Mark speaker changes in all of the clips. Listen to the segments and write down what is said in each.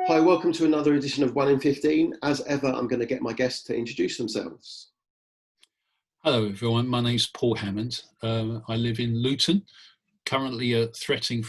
Speaker 1: Hi, welcome to another edition of 1 in 15. As ever, I'm going to get my guests to introduce themselves.
Speaker 2: Hello everyone, my name's Paul Hammond. I live in Luton, currently threatened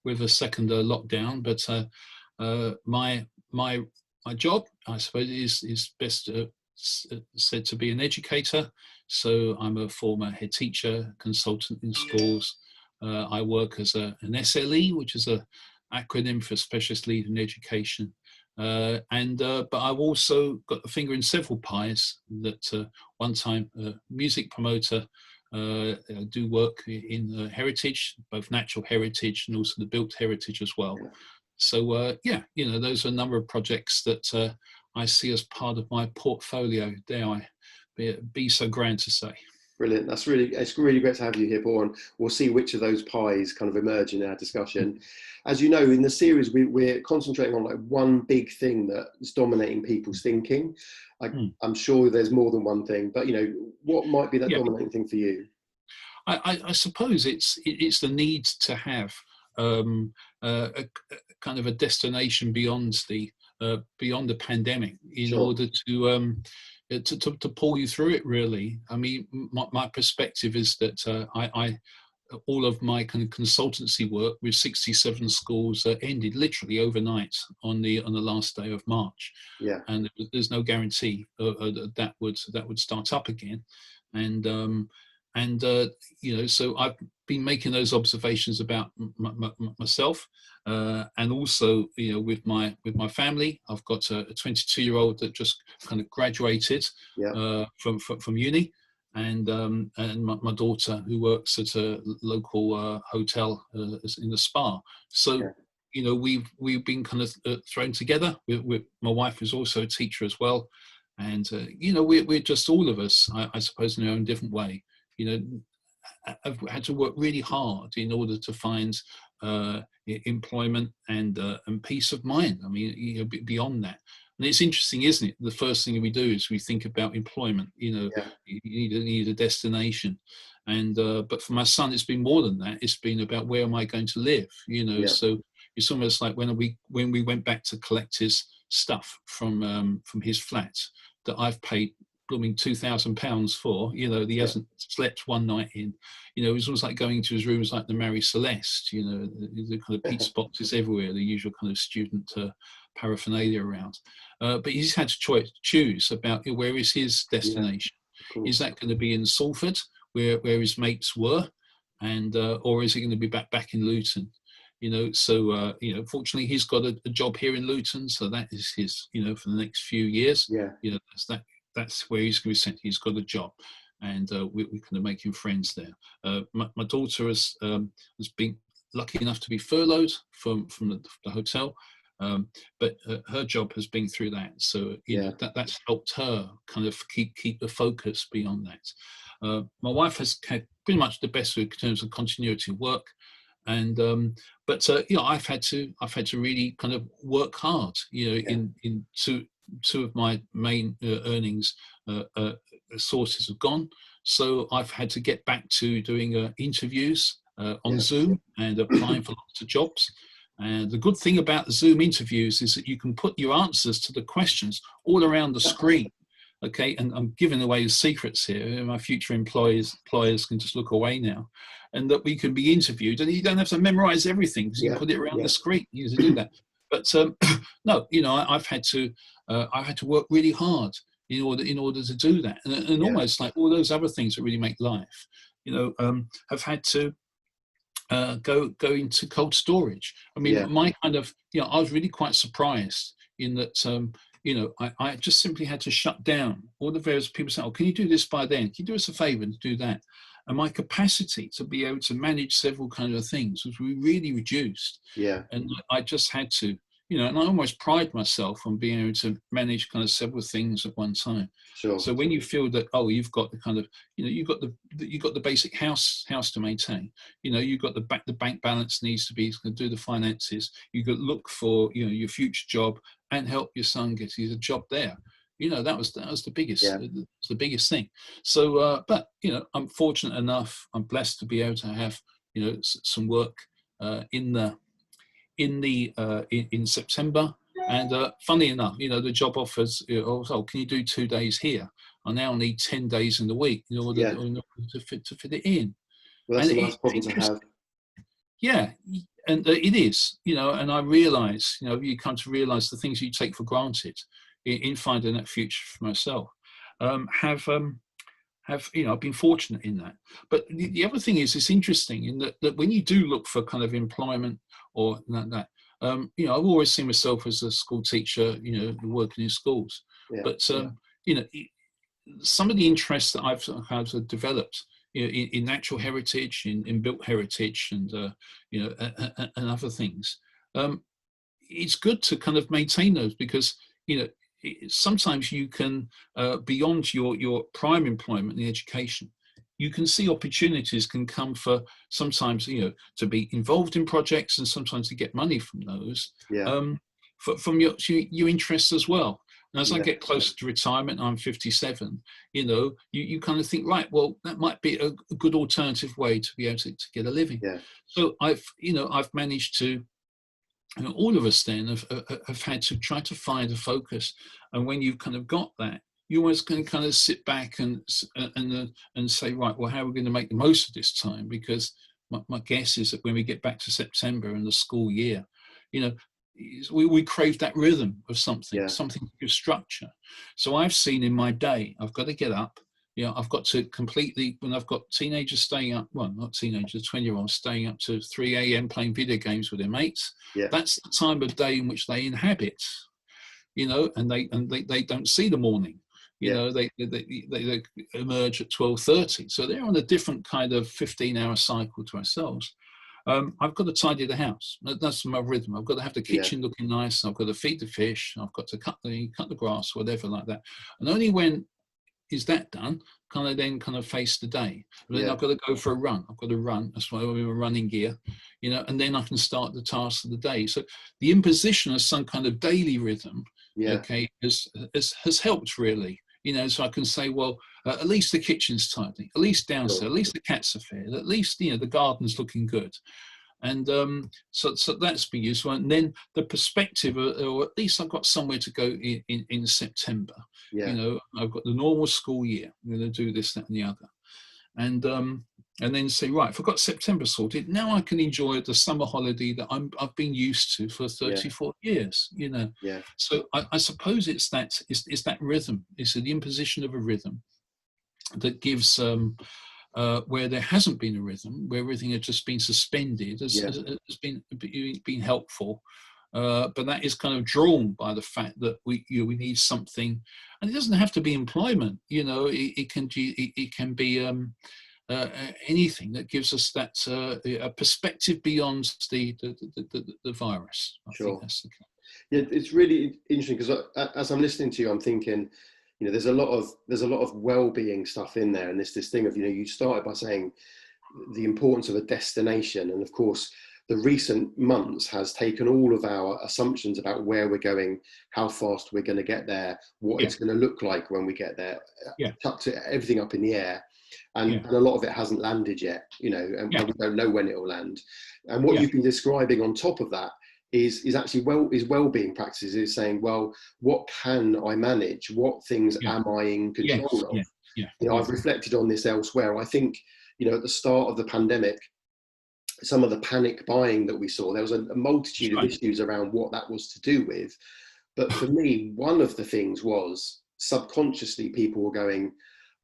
Speaker 2: with a second lockdown, but my job, I suppose, is best said to be an educator. So I'm a former head teacher, consultant in schools. I work as an SLE, which is an acronym for Specialist Leader in Education. But I've also got a finger in several pies. That one time music promoter, I do work in heritage, both natural heritage and also the built heritage as well. So yeah, those are a number of projects that I see as part of my portfolio. Dare I be so grand to say.
Speaker 1: Brilliant. It's really great to have you here, Paul, and we'll see which of those pies kind of emerge in our discussion. As you know, in the series, we're concentrating on like one big thing that's dominating people's thinking. I'm sure there's more than one thing, but what might be that dominating thing for you?
Speaker 2: I suppose it's the need to have a kind of a destination beyond the pandemic in order to pull you through it, really. I mean, my perspective is that I all of my kind of consultancy work with 67 schools ended literally overnight on the last day of March.
Speaker 1: Yeah.
Speaker 2: And there's no guarantee that would start up again. So I've been making those observations about myself, and also with my family. I've got a 22-year-old that just kind of graduated from uni, and my daughter who works at a local hotel in the spa. So we've been kind of thrown together with my wife, who's also a teacher as well, and we're just all of us, I suppose, in our own different way. I've had to work really hard in order to find employment and peace of mind. I mean, beyond that. And it's interesting, isn't it? The first thing we do is we think about employment. You need a destination. And but for my son, it's been more than that. It's been about where am I going to live? So it's almost like when we went back to collect his stuff from his flat that I've paid blooming £2,000 for, he hasn't slept one night in. It was almost like going to his rooms like the Mary Celeste, the kind of pizza boxes everywhere, the usual kind of student paraphernalia around. But he's had to choose about where is his destination. Is that going to be in Salford, where his mates were, and or is it going to be back in Luton? Fortunately he's got a job here in Luton, so that is his, for the next few years. That's where he's going to be sent. He's got a job, and we're kind of making friends there. My daughter has been lucky enough to be furloughed from the hotel, but her job has been through that. So that's helped her kind of keep the focus beyond that. My wife has had pretty much the best in terms of continuity of work, and I've had to really kind of work hard. In two of my main earnings sources have gone, so I've had to get back to doing interviews on Zoom and applying for lots of jobs. And the good thing about the Zoom interviews is that you can put your answers to the questions all around the screen. Okay, and I'm giving away the secrets here. My future employers can just look away now, and that we can be interviewed, and you don't have to memorize everything because you can put it around the screen. You need to do that. But no, I've had to work really hard in order to do that, and almost like all those other things that really make life, have had to go into cold storage. I mean, my kind of, I was really quite surprised in that. I just simply had to shut down all the various people saying, "Oh, can you do this by then? Can you do us a favor and do that?" And my capacity to be able to manage several kinds of things was really reduced. And I just had to, and I almost pride myself on being able to manage kind of several things at one time. So when you feel that, you've got the kind of, you've got the basic house to maintain, you've got the bank balance needs to be to do the finances. You've got to look for, your future job and help your son get his job there. That was the biggest thing. So, but I'm fortunate enough. I'm blessed to be able to have some work in in September. And funny enough, the job offers, oh, can you do 2 days here? I now need 10 days in the week in order to fit it in.
Speaker 1: Well, that's
Speaker 2: And
Speaker 1: a nice problem to have.
Speaker 2: Yeah, and it is, and I realise, you come to realise the things you take for granted in finding that future for myself have I've been fortunate in that. But the other thing is, it's interesting in that when you do look for kind of employment or that, I've always seen myself as a school teacher, working in schools. Yeah. But some of the interests that I've developed in natural heritage, in built heritage, and and other things, it's good to kind of maintain those, because sometimes you can beyond your prime employment in education, you can see opportunities can come for sometimes to be involved in projects, and sometimes to get money from those from your interests as well. And as I get closer to retirement, I'm 57, you kind of think, right, well, that might be a good alternative way to be able to get a living. So I've managed to, all of us then have had to try to find a focus. And when you've kind of got that, you always can kind of sit back and say, right, well, how are we going to make the most of this time? Because my guess is that when we get back to September and the school year, we crave that rhythm of something to give structure. So I've seen in my day, I've got to get up. I've got to completely, when I've got teenagers staying up, well, not teenagers, 20-year-olds staying up to 3 a.m. playing video games with their mates. That's the time of day in which they inhabit, and they don't see the morning. They emerge at 12:30. So they're on a different kind of 15-hour cycle to ourselves. I've got to tidy the house. That's my rhythm. I've got to have the kitchen looking nice. I've got to feed the fish. I've got to cut the grass, whatever like that. And only when is that done, can I then kind of face the day? And then I've got to go for a run. I've got to run. That's why I'm in running gear, and then I can start the tasks of the day. So the imposition of some kind of daily rhythm, has helped really. So I can say, well, at least the kitchen's tidy, at least downstairs, at least the cats are fed, at least the garden's looking good, and so that's been useful. And then the perspective, or at least I've got somewhere to go in September. I've got the normal school year. I'm going to do this, that, and the other, and then say, right, if I've got September sorted, now I can enjoy the summer holiday that I've been used to for 34 years, So I suppose it's that rhythm. It's the imposition of a rhythm that gives, where there hasn't been a rhythm, where everything had just been suspended, has been helpful. But that is kind of drawn by the fact that we need something, and it doesn't have to be employment. It can be anything that gives us that a perspective beyond the virus. I think that's the case.
Speaker 1: Yeah, it's really interesting, because as I'm listening to you, I'm thinking, there's a lot of well-being stuff in there, and this thing of you started by saying the importance of a destination, and of course the recent months has taken all of our assumptions about where we're going, how fast we're going to get there, what it's going to look like when we get there, tucked everything up in the air. And a lot of it hasn't landed yet, and we don't know when it will land. And what you've been describing on top of that is actually well-being practices, is saying, well, what can I manage? What things am I in control of? I've reflected on this elsewhere. I think, at the start of the pandemic, some of the panic buying that we saw, there was a multitude of issues around what that was to do with. But for me, one of the things was subconsciously people were going,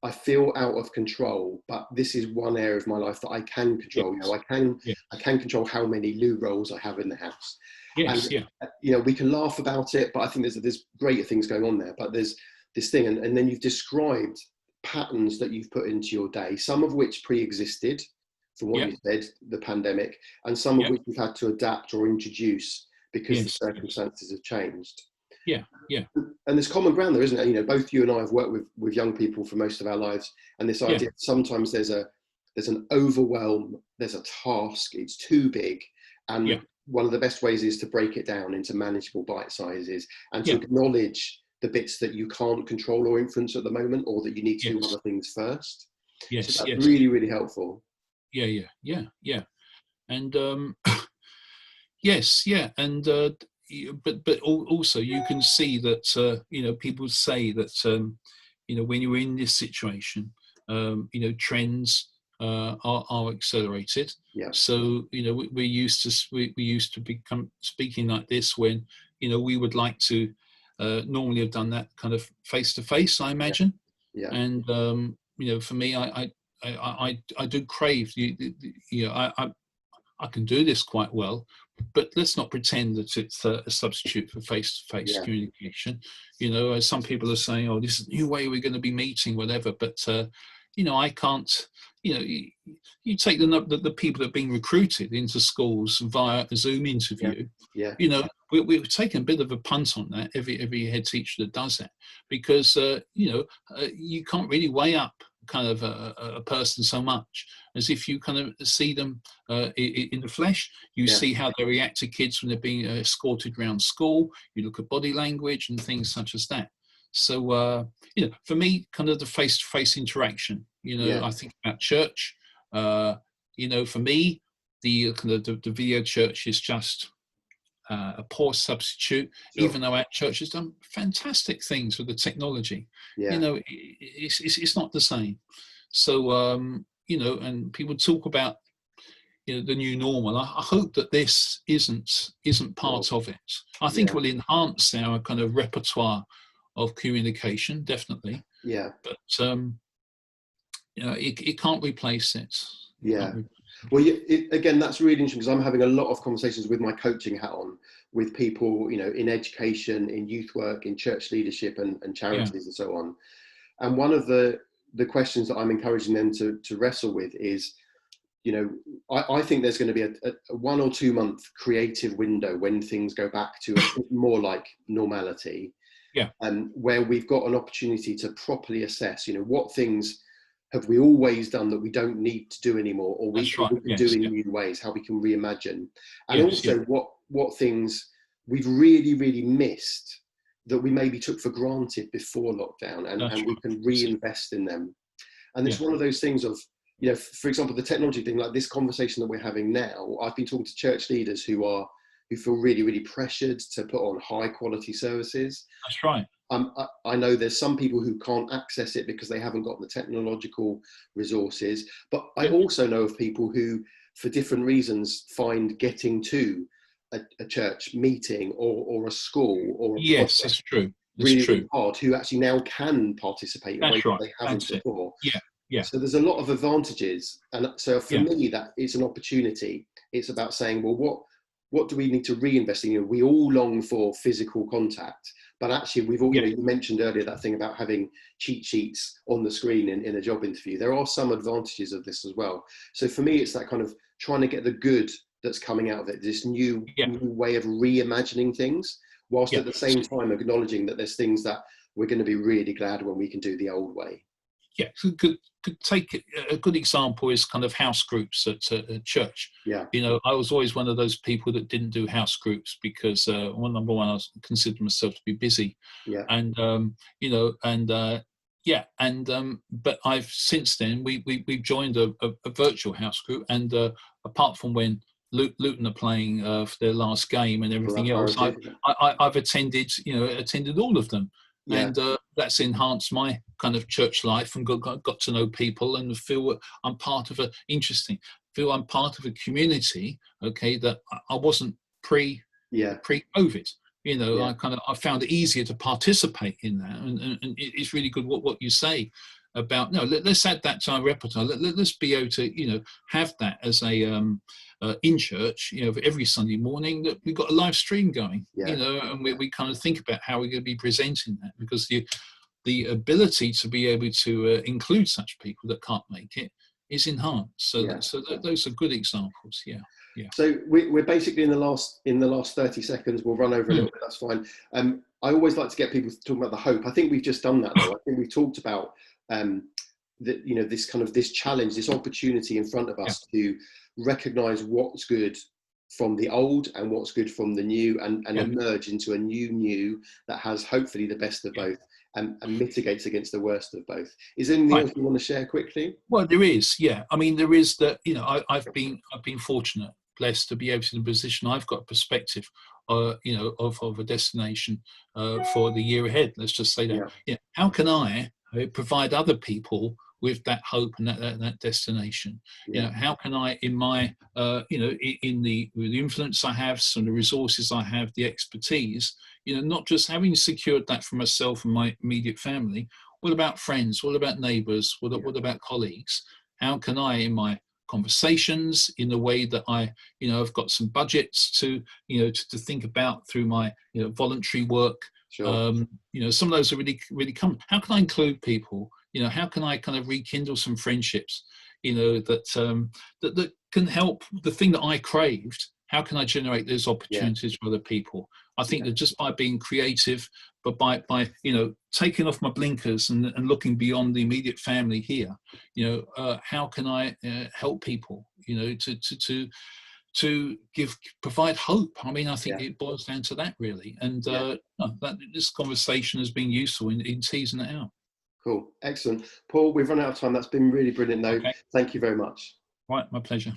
Speaker 1: I feel out of control, but this is one area of my life that I can control. I can control how many loo rolls I have in the house. We can laugh about it, but I think there's greater things going on there. But there's this thing, and then you've described patterns that you've put into your day, some of which pre-existed from what you said, the pandemic, and some of which you've had to adapt or introduce because the circumstances have changed. And there's common ground there, isn't there? Both you and I have worked with young people for most of our lives, and this idea sometimes there's an overwhelm, there's a task, it's too big, and one of the best ways is to break it down into manageable bite sizes and to acknowledge the bits that you can't control or influence at the moment, or that you need to do other things first. So that's really, really helpful.
Speaker 2: And Yes, yeah, and but also you can see that people say that when you're in this situation, trends are accelerated.
Speaker 1: Yeah.
Speaker 2: So we used to become speaking like this when we would like to normally have done that kind of face to face, I imagine.
Speaker 1: Yeah.
Speaker 2: And for me, I do crave I can do this quite well, but let's not pretend that it's a substitute for face-to-face communication. As some people are saying, oh, this is a new way we're going to be meeting, whatever. But, I can't, you take the people that are being recruited into schools via a Zoom interview. We've taken a bit of a punt on that, every head teacher that does that, because, you can't really weigh up kind of a person so much as if you kind of see them in the flesh. You see how they react to kids when they're being escorted around school. You look at body language and things such as that. So for me, kind of the face-to-face interaction. I think about church. For me, the kind of the video church is just a poor substitute, even though our church has done fantastic things with the technology. It's not the same. So and people talk about the new normal. I hope that this isn't part of it. I think it will enhance our kind of repertoire of communication, definitely. But it can't replace it.
Speaker 1: Well, again, that's really interesting, because I'm having a lot of conversations with my coaching hat on with people, in education, in youth work, in church leadership and charities and so on. And one of the questions that I'm encouraging them to wrestle with is, I think there's going to be a 1 or 2 month creative window when things go back to more like normality. And where we've got an opportunity to properly assess, what things have we always done that we don't need to do anymore, or we can do in new ways, how we can reimagine, and also what things we've really, really missed that we maybe took for granted before lockdown, and we can reinvest in them. And it's one of those things of, for example, the technology thing, like this conversation that we're having now. I've been talking to church leaders who feel really, really pressured to put on high quality services.
Speaker 2: That's right.
Speaker 1: I know there's some people who can't access it because they haven't got the technological resources, but I also know of people who, for different reasons, find getting to a church meeting or a school or a project
Speaker 2: that's true.
Speaker 1: really hard, who actually now can participate in ways that they haven't before. So there's a lot of advantages, and so for me, that it's an opportunity. It's about saying, well, what do we need to reinvest in? We all long for physical contact, but actually we've all, you mentioned earlier that thing about having cheat sheets on the screen in a job interview. There are some advantages of this as well. So for me, it's that kind of trying to get the good that's coming out of it, this new way of reimagining things, whilst at the same time acknowledging that there's things that we're going to be really glad when we can do the old way.
Speaker 2: So could take a good example is kind of house groups at church. I was always one of those people that didn't do house groups because number one, I considered myself to be busy, and but I've since then we've joined a virtual house group, and apart from when Luton are playing for their last game and everything else, I've attended all of them. And that's enhanced my kind of church life, and got to know people, and feel I'm part of I'm part of a community, that I wasn't pre-COVID. I found it easier to participate in that, and it's really good what you say about let's add that to our repertoire. Let's be able to have that as a in church, every Sunday morning, that we've got a live stream going, and we kind of think about how we're going to be presenting that, because the ability to be able to include such people that can't make it is enhanced. So those are good examples.
Speaker 1: So we're basically in the last 30 seconds. We'll run over a little bit. That's fine. I always like to get people talking about the hope. I think we've just done that though. I think we've talked about this challenge, this opportunity in front of us to recognize what's good from the old and what's good from the new, and emerge into a new that has hopefully the best of both, and mitigates against the worst of both. Is there anything else you want to share quickly?
Speaker 2: Well, there is. I mean, there is that. I've been fortunate blessed to be able to in a position I've got a perspective, you know, of a destination for the year ahead. Let's just say that. Yeah. How can I provide other people with that hope and that destination? You know, how can I, in my, you know, with the influence I have, some of the resources I have, the expertise, you know, not just having secured that for myself and my immediate family. What about friends? What about neighbours? What about colleagues? How can I, in my conversations, in the way that I, you know, I've got some budgets to, you know, to think about through my, you know, voluntary work. You know, some of those are really common. How can I include people? You know, how can I kind of rekindle some friendships? You know, that can help the thing that I craved. How can I generate those opportunities for other people? I think that just by being creative, but by you know, taking off my blinkers and looking beyond the immediate family here, you know, how can I help people? You know, to provide hope. I mean, I think it boils down to that really. And that this conversation has been useful in teasing it out.
Speaker 1: Cool, excellent, Paul. We've run out of time. That's been really brilliant, though. Thank you very much.
Speaker 2: Right, my pleasure.